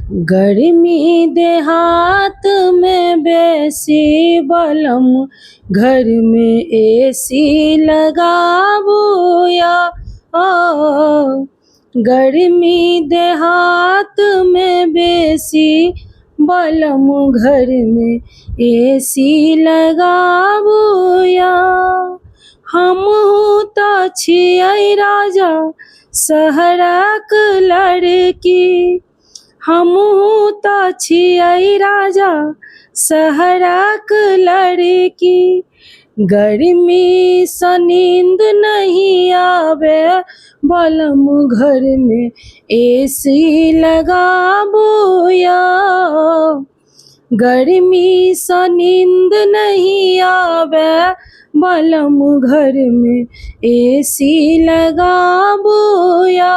गर्मी देहात में बेसी बलम, घर में एसी लगाबू या गर्मी देहात में बेसी बलम, घर में एसी लगाबू या हमहूँ तऽ छियै राजा शहरक लड़की, हमहूँ तऽ छियै राजा शहरक लड़की। गर्मी सँ नींद नहीं आवे बलम, घर में एसी लगाबू या गर्मी सँ नींद नहीं आवे बलम, घर में एसी लगाबू या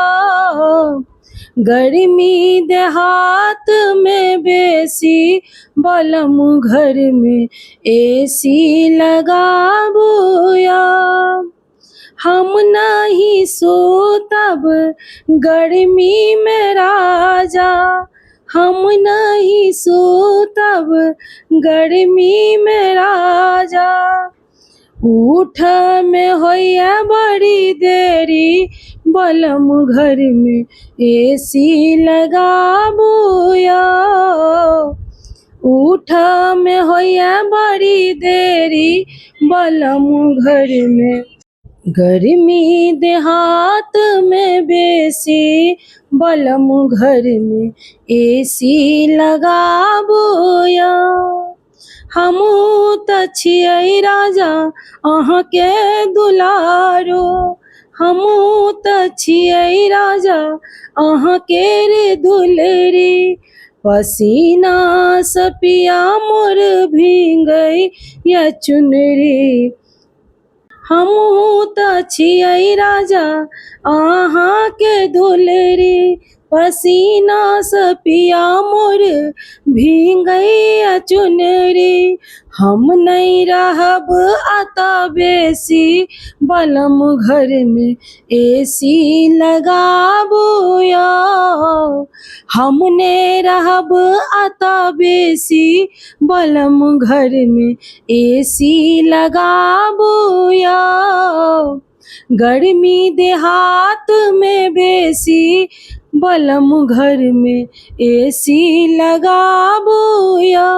गर्मी देहात में बेसी बलम, घर में एसी लगाबू या हम नहीं सोतब गर्मी में राजा, हम नहीं सोतब गर्मी में राजा। उठ में होइया बड़ी देरी बलम, घर में एसी लगाबू या उठ में होइया बड़ी देरी बलम, घर में गर्मी देहात में बेसी बलम, घर में एसी लगाबू या हमहूँ तऽ छियै राजा अहाँके दुलारो, हमहूँ तऽ छियै राजा अहाँके रे दुलरी। पसीना सँ पिया मोर भींगै या चुनरी, हमहूँ तऽ छियै राजा अहाँके दुलरी। पसीना सँ पिया मोर भींगैया चुनरी, हम नहीं रहब अता बेसी बलम, घर में एसी लगाबू या हम नहीं रहब अता बेसी बलम, घर में एसी लगाबू या गर्मी देहात में बेसी बलम, घर में एसी लगाबू या।